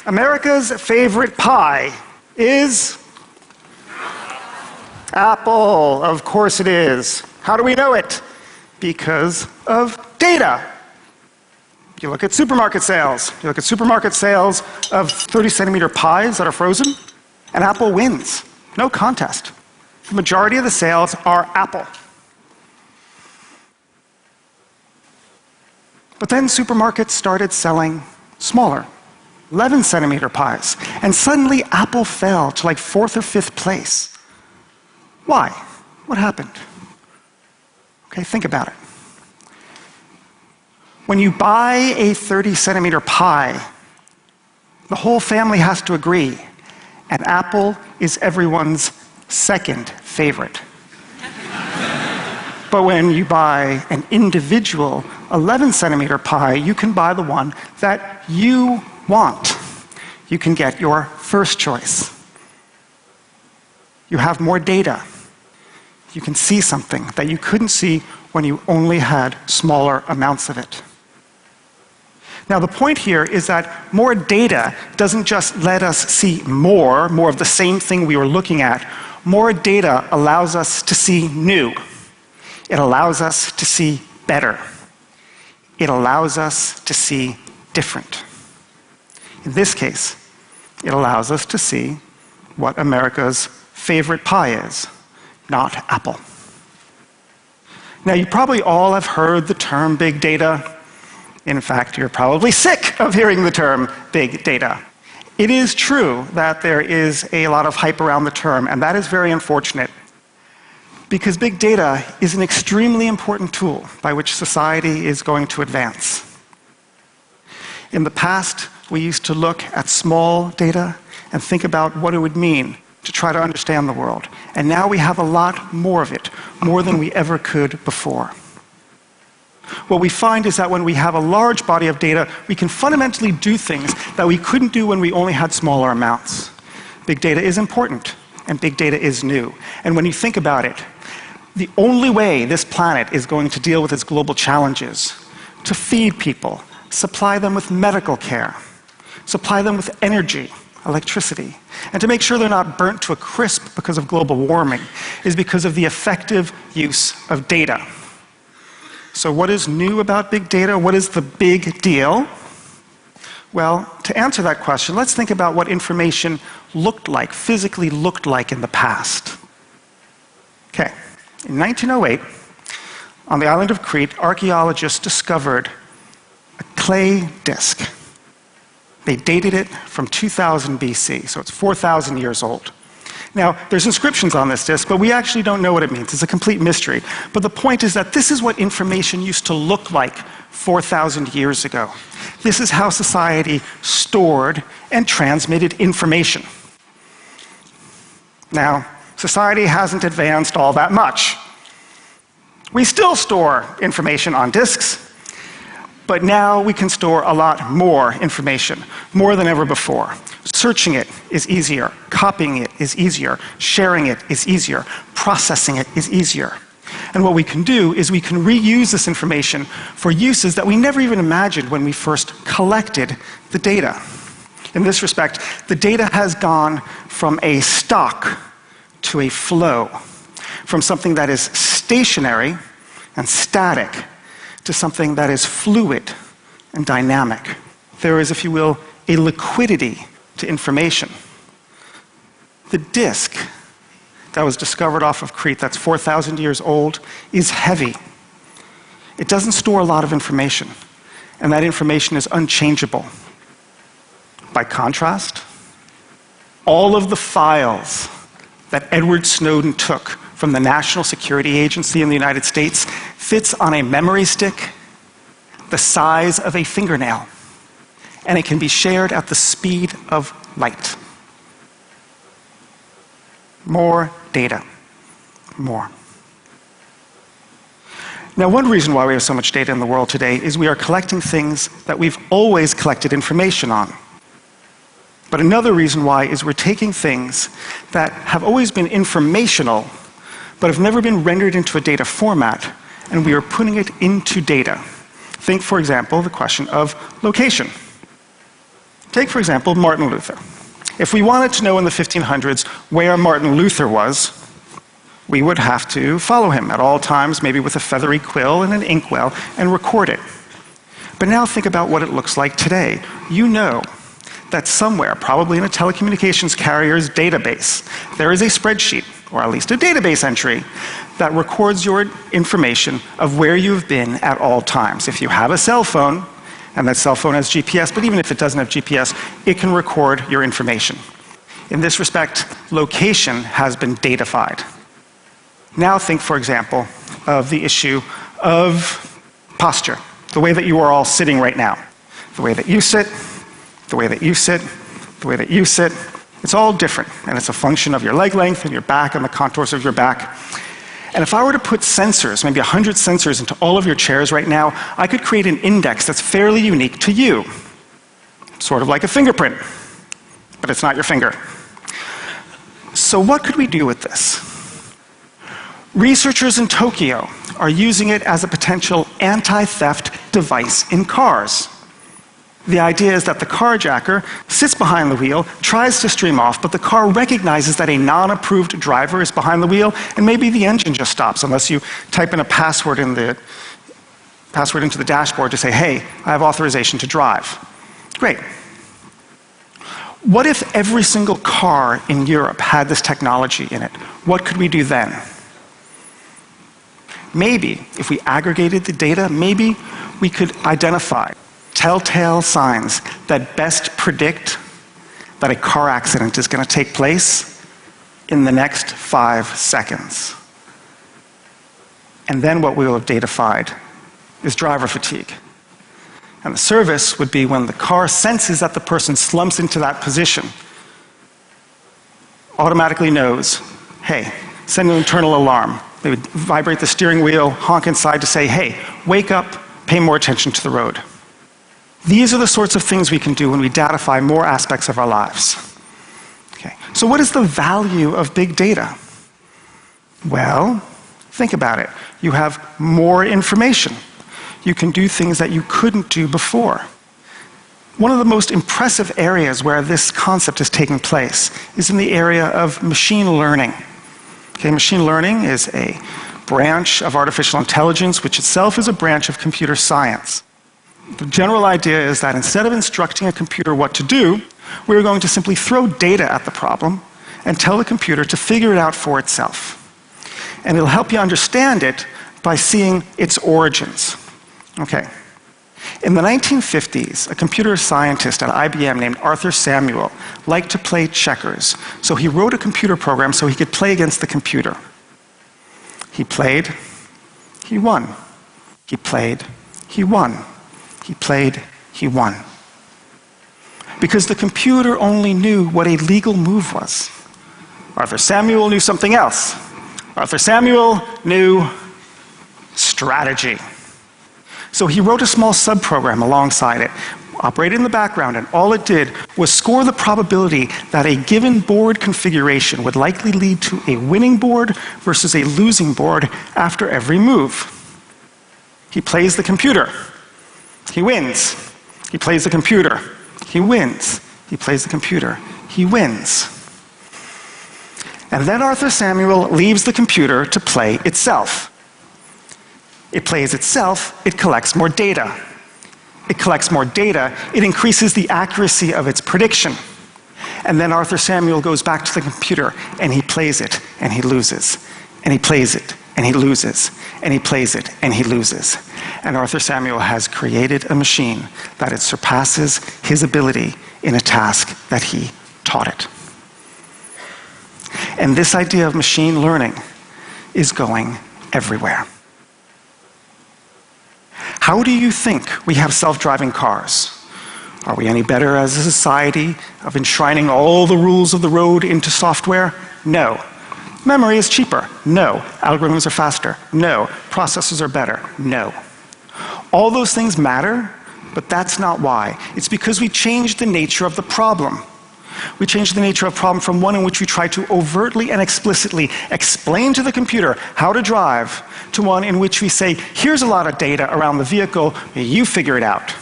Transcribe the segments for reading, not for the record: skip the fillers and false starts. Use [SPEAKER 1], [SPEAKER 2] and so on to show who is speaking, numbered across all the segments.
[SPEAKER 1] America's favorite pie is Apple. Of course it is. How do we know it? Because of data. You look at supermarket sales. You look at supermarket sales of 30-centimeter pies that are frozen, and Apple wins. No contest. The majority of the sales are Apple. But then supermarkets started selling smaller, 11-centimeter pies, and suddenly Apple fell to like 4th or 5th place. Why? What happened? Okay, think about it. When you buy a 30-centimeter pie, the whole family has to agree, and Apple is everyone's second favorite. But when you buy an individual 11-centimeter pie, you can buy the one that you want. You can get your first choice. You have more data. You can see something that you couldn't see when you only had smaller amounts of it. Now, the point here is that more data doesn't just let us see more of the same thing we were looking at. More data allows us to see new. It allows us to see better. It allows us to see different. In this case, it allows us to see what America's favorite pie is, not Apple. Now, you probably all have heard the term big data. In fact, you're probably sick of hearing the term big data. It is true that there is a lot of hype around the term, and that is very unfortunate, because big data is an extremely important tool by which society is going to advance. In the past, we used to look at small data and think about what it would mean to try to understand the world. And now we have a lot more of it, more than we ever could before. What we find is that when we have a large body of data, we can fundamentally do things that we couldn't do when we only had smaller amounts. Big data is important, and big data is new. And when you think about it, the only way this planet is going to deal with its global challenges, to feed people, supply them with medical care, supply them with energy, electricity, and to make sure they're not burnt to a crisp because of global warming, is because of the effective use of data. So what is new about big data? What is the big deal? Well, to answer that question, let's think about what information looked like, physically looked like in the past. Okay, in 1908, on the island of Crete, archaeologists discovered a clay disk. They dated it from 2000 BC, so it's 4,000 years old. Now, there's inscriptions on this disk, but we actually don't know what it means. It's a complete mystery. But the point is that this is what information used to look like 4,000 years ago. This is how society stored and transmitted information. Now, society hasn't advanced all that much. We still store information on disks, but now we can store a lot more information, more than ever before. Searching it is easier, copying it is easier, sharing it is easier, processing it is easier. And what we can do is we can reuse this information for uses that we never even imagined when we first collected the data. In this respect, the data has gone from a stock to a flow, from something that is stationary and static to something that is fluid and dynamic. There is, if you will, a liquidity to information. The disk that was discovered off of Crete, that's 4,000 years old, is heavy. It doesn't store a lot of information, and that information is unchangeable. By contrast, all of the files that Edward Snowden took from the National Security Agency in the United States fits on a memory stick the size of a fingernail, and it can be shared at the speed of light. More data. More. Now, one reason why we have so much data in the world today is we are collecting things that we've always collected information on. But another reason why is we're taking things that have always been informational, but have never been rendered into a data format, and we are putting it into data. Think, for example, the question of location. Take, for example, Martin Luther. If we wanted to know in the 1500s where Martin Luther was, we would have to follow him at all times, maybe with a feathery quill and an inkwell, and record it. But now think about what it looks like today. You know that somewhere, probably in a telecommunications carrier's database, there is a spreadsheet, or at least a database entry, that records your information of where you've been at all times. If you have a cell phone, and that cell phone has GPS, but even if it doesn't have GPS, it can record your information. In this respect, location has been datafied. Now think, for example, of the issue of posture, the way that you are all sitting right now. The way that you sit, the way that you sit, the way that you sit, it's all different, and it's a function of your leg length and your back and the contours of your back. And if I were to put sensors, maybe 100 sensors into all of your chairs right now, I could create an index that's fairly unique to you. Sort of like a fingerprint, but it's not your finger. So what could we do with this? Researchers in Tokyo are using it as a potential anti-theft device in cars. The idea is that the carjacker sits behind the wheel, tries to stream off, but the car recognizes that a non-approved driver is behind the wheel, and maybe the engine just stops unless you type in a password into the dashboard to say, hey, I have authorization to drive. Great. What if every single car in Europe had this technology in it? What could we do then? Maybe, if we aggregated the data, maybe we could identify telltale signs that best predict that a car accident is going to take place in the next 5 seconds. And then what we will have datafied is driver fatigue. And the service would be when the car senses that the person slumps into that position, automatically knows, hey, send an internal alarm. They would vibrate the steering wheel, honk inside to say, hey, wake up, pay more attention to the road. These are the sorts of things we can do when we datify more aspects of our lives. Okay. So what is the value of big data? Well, think about it. You have more information. You can do things that you couldn't do before. One of the most impressive areas where this concept is taking place is in the area of machine learning. Okay, machine learning is a branch of artificial intelligence, which itself is a branch of computer science. The general idea is that instead of instructing a computer what to do, we're going to simply throw data at the problem and tell the computer to figure it out for itself. And it'll help you understand it by seeing its origins. Okay. In the 1950s, a computer scientist at IBM named Arthur Samuel liked to play checkers. So he wrote a computer program so he could play against the computer. He played, he won. He played, he won. He played, he won. Because the computer only knew what a legal move was. Arthur Samuel knew something else. Arthur Samuel knew strategy. So he wrote a small subprogram alongside it, operated in the background, and all it did was score the probability that a given board configuration would likely lead to a winning board versus a losing board after every move. He plays the computer. He wins. He plays the computer. He wins. He plays the computer. He wins. And then Arthur Samuel leaves the computer to play itself. It plays itself, it collects more data. It collects more data, it increases the accuracy of its prediction. And then Arthur Samuel goes back to the computer and he plays it and he loses. And he plays it and he loses. And he plays it and he loses. And Arthur Samuel has created a machine that it surpasses his ability in a task that he taught it. And this idea of machine learning is going everywhere. How do you think we have self-driving cars? Are we any better as a society of enshrining all the rules of the road into software? No. Memory is cheaper? No. Algorithms are faster? No. Processors are better? No. All those things matter, but that's not why. It's because we changed the nature of the problem. We changed the nature of the problem from one in which we try to overtly and explicitly explain to the computer how to drive to one in which we say, here's a lot of data around the vehicle, you figure it out.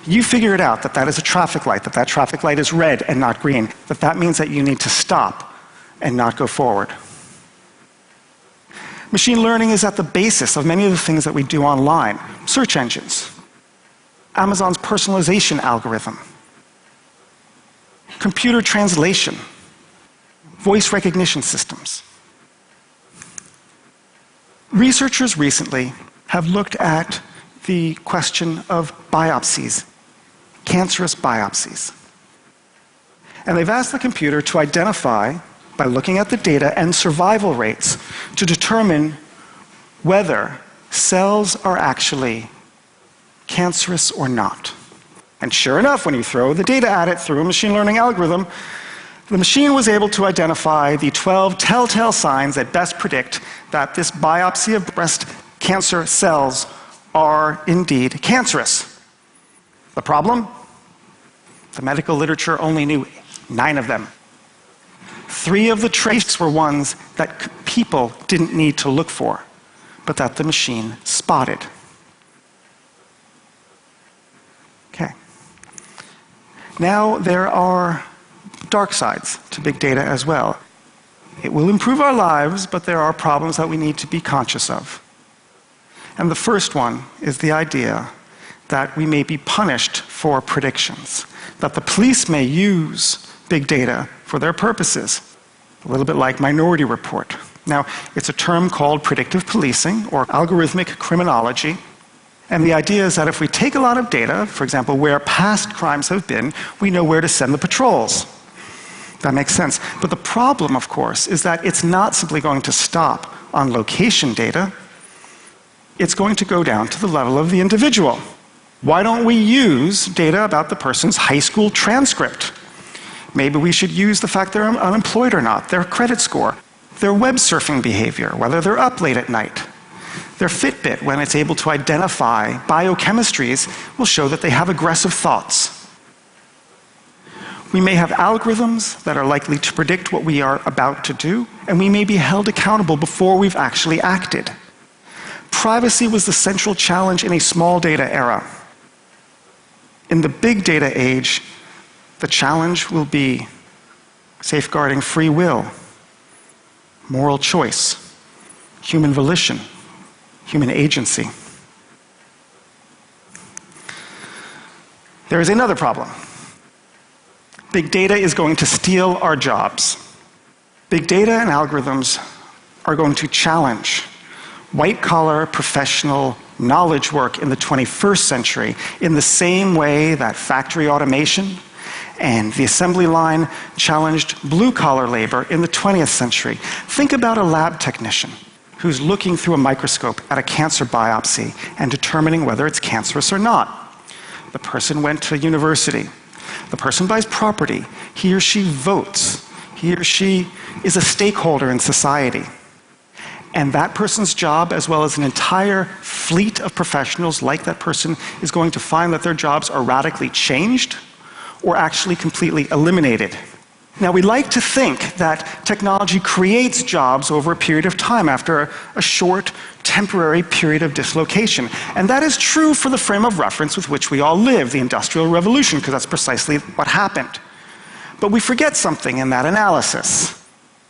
[SPEAKER 1] You figure it out that that is a traffic light, that that traffic light is red and not green, that that means that you need to stop and not go forward. Machine learning is at the basis of many of the things that we do online. Search engines, Amazon's personalization algorithm, computer translation, voice recognition systems. Researchers recently have looked at the question of biopsies, cancerous biopsies. And they've asked the computer to identify, by looking at the data and survival rates, to determine whether cells are actually cancerous or not. And sure enough, when you throw the data at it through a machine learning algorithm, the machine was able to identify the 12 telltale signs that best predict that this biopsy of breast cancer cells are indeed cancerous. The problem? The medical literature only knew 9 of them. 3 of the traits were ones that people didn't need to look for, but that the machine spotted. Okay. Now there are dark sides to big data as well. It will improve our lives, but there are problems that we need to be conscious of. And the first one is the idea that we may be punished for predictions, that the police may use big data for their purposes, a little bit like Minority Report. Now, it's a term called predictive policing or algorithmic criminology, and the idea is that if we take a lot of data, for example, where past crimes have been, we know where to send the patrols. That makes sense. But the problem, of course, is that it's not simply going to stop on location data. It's going to go down to the level of the individual. Why don't we use data about the person's high school transcript? Maybe we should use the fact they're unemployed or not, their credit score, their web surfing behavior, whether they're up late at night. Their Fitbit, when it's able to identify biochemistries, will show that they have aggressive thoughts. We may have algorithms that are likely to predict what we are about to do, and we may be held accountable before we've actually acted. Privacy was the central challenge in a small data era. In the big data age, the challenge will be safeguarding free will, moral choice, human volition, human agency. There is another problem. Big data is going to steal our jobs. Big data and algorithms are going to challenge white-collar, professional knowledge work in the 21st century in the same way that factory automation and the assembly line challenged blue-collar labor in the 20th century. Think about a lab technician who's looking through a microscope at a cancer biopsy and determining whether it's cancerous or not. The person went to university. The person buys property. He or she votes. He or she is a stakeholder in society. And that person's job, as well as an entire fleet of professionals like that person, is going to find that their jobs are radically changed or actually completely eliminated. Now, we like to think that technology creates jobs over a period of time after a short, temporary period of dislocation. And that is true for the frame of reference with which we all live, the Industrial Revolution, because that's precisely what happened. But we forget something in that analysis.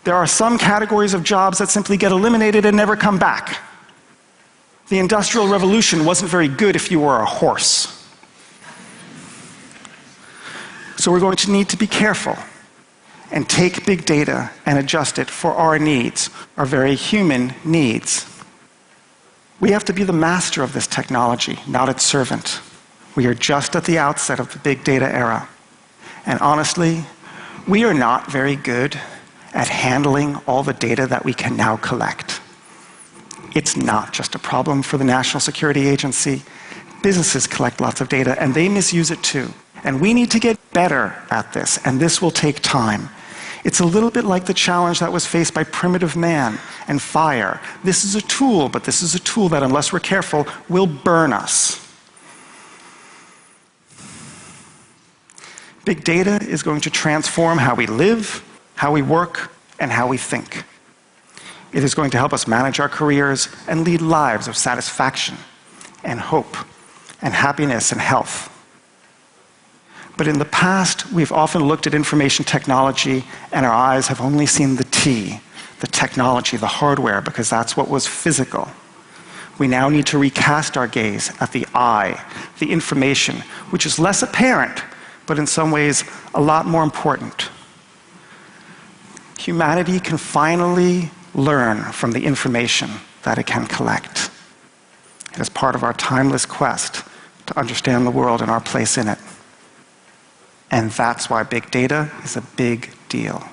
[SPEAKER 1] There are some categories of jobs that simply get eliminated and never come back. The Industrial Revolution wasn't very good if you were a horse. So we're going to need to be careful and take big data and adjust it for our needs, our very human needs. We have to be the master of this technology, not its servant. We are just at the outset of the big data era. And honestly, we are not very good at handling all the data that we can now collect. It's not just a problem for the National Security Agency. Businesses collect lots of data, and they misuse it too. And we need to get better at this, and this will take time. It's a little bit like the challenge that was faced by primitive man and fire. This is a tool, but this is a tool that, unless we're careful, will burn us. Big data is going to transform how we live, how we work, and how we think. It is going to help us manage our careers and lead lives of satisfaction and hope and happiness and health. But in the past, we've often looked at information technology and our eyes have only seen the T, the technology, the hardware, because that's what was physical. We now need to recast our gaze at the I, the information, which is less apparent, but in some ways a lot more important. Humanity can finally learn from the information that it can collect. It is part of our timeless quest to understand the world and our place in it. And that's why big data is a big deal.